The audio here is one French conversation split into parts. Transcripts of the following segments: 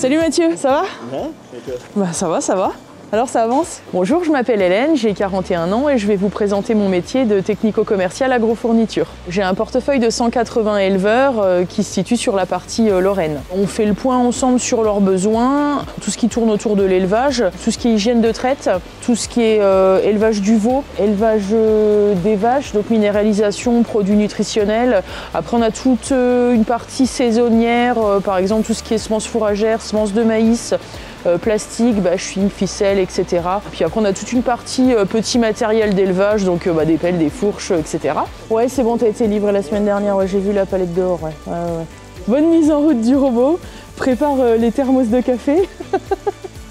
Salut Mathieu, ça va? Ouais, et toi? Bah ça va, ça va. Alors ça avance? Bonjour, je m'appelle Hélène, j'ai 41 ans et je vais vous présenter mon métier de technico-commercial agrofourniture. J'ai un portefeuille de 180 éleveurs qui se situe sur la partie Lorraine. On fait le point ensemble sur leurs besoins, tout ce qui tourne autour de l'élevage, tout ce qui est hygiène de traite, tout ce qui est élevage du veau, élevage des vaches, donc minéralisation, produits nutritionnels. Après on a toute une partie saisonnière, par exemple tout ce qui est semences fourragères, semences de maïs, plastique, bâches fines, ficelles, etc. Puis après on a toute une partie petit matériel d'élevage, donc des pelles, des fourches, etc. Ouais, c'est bon, t'as été livré la semaine dernière, ouais, j'ai vu la palette dehors, ouais. Bonne mise en route du robot, prépare les thermos de café.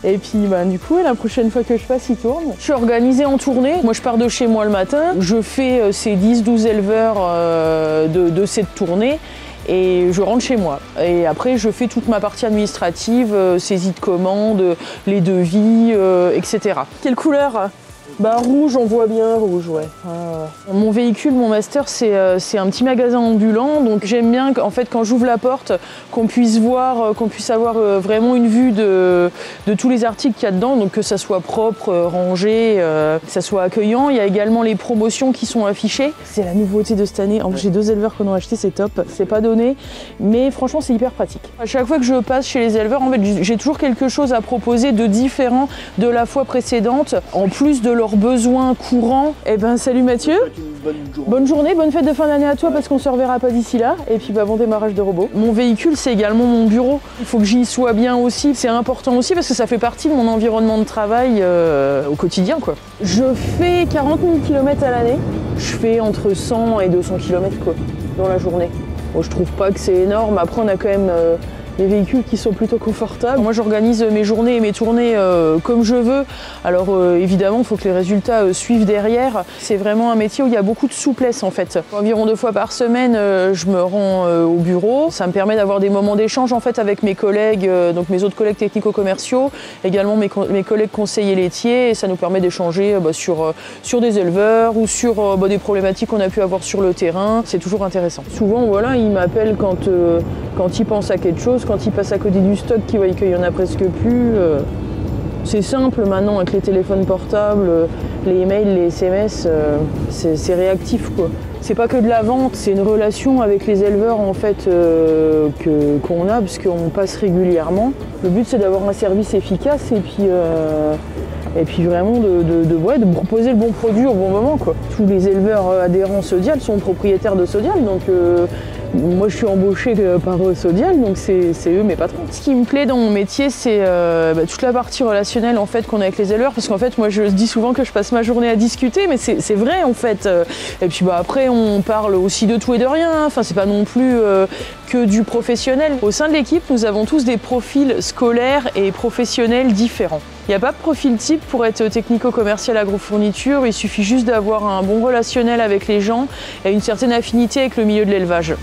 Et puis du coup, la prochaine fois que je passe, il tourne. Je suis organisée en tournée. Moi, je pars de chez moi le matin. Je fais ces 10-12 éleveurs de cette tournée. Et je rentre chez moi. Et après, je fais toute ma partie administrative, saisie de commandes, les devis, etc. Quelle couleur? Bah rouge, on voit bien rouge, ouais. Mon véhicule, mon master, c'est un petit magasin ambulant, donc j'aime bien en fait quand j'ouvre la porte, qu'on puisse voir, qu'on puisse avoir vraiment une vue de tous les articles qu'il y a dedans, donc que ça soit propre, rangé, que ça soit accueillant. Il y a également les promotions qui sont affichées. C'est la nouveauté de cette année. En plus, j'ai 2 éleveurs qu'on a acheté, c'est top. C'est pas donné, mais franchement, c'est hyper pratique. À chaque fois que je passe chez les éleveurs, en fait, j'ai toujours quelque chose à proposer de différent de la fois précédente, en plus de leurs besoins courants. Eh ben salut Mathieu. Bonne journée, bonne fête de fin d'année à toi parce qu'on se reverra pas d'ici là. Et puis bon démarrage de robot. Mon véhicule, c'est également mon bureau. Il faut que j'y sois bien aussi. C'est important aussi parce que ça fait partie de mon environnement de travail au quotidien, quoi. Je fais 40 000 km à l'année. Je fais entre 100 et 200 km quoi, dans la journée. Bon, je trouve pas que c'est énorme. Après, on a quand même des véhicules qui sont plutôt confortables. Moi, j'organise mes journées et mes tournées comme je veux. Alors évidemment, il faut que les résultats suivent derrière. C'est vraiment un métier où il y a beaucoup de souplesse en fait. Environ 2 fois par semaine, je me rends au bureau. Ça me permet d'avoir des moments d'échange en fait avec mes collègues, donc mes autres collègues technico-commerciaux, également mes collègues conseillers laitiers. Et ça nous permet d'échanger sur des éleveurs ou sur des problématiques qu'on a pu avoir sur le terrain. C'est toujours intéressant. Souvent, voilà, ils m'appellent quand ils pensent à quelque chose. Quand ils passent à côté du stock, qu'ils voient qu'il n'y en a presque plus. C'est simple maintenant avec les téléphones portables, les emails, les SMS, c'est réactif quoi. C'est pas que de la vente, c'est une relation avec les éleveurs en fait qu'on a parce qu'on passe régulièrement. Le but c'est d'avoir un service efficace et puis vraiment de proposer le bon produit au bon moment quoi. Tous les éleveurs adhérents Sodial sont propriétaires de Sodial, donc moi je suis embauchée par Sodial, donc c'est eux mes patrons. Ce qui me plaît dans mon métier, c'est toute la partie relationnelle en fait qu'on a avec les éleveurs, parce qu'en fait moi je dis souvent que je passe ma journée à discuter, mais c'est vrai en fait. Et puis après on parle aussi de tout et de rien, hein. Enfin c'est pas non plus que du professionnel. Au sein de l'équipe, nous avons tous des profils scolaires et professionnels différents. Il n'y a pas de profil type pour être technico-commercial agrofourniture, il suffit juste d'avoir un bon relationnel avec les gens et une certaine affinité avec le milieu de l'élevage.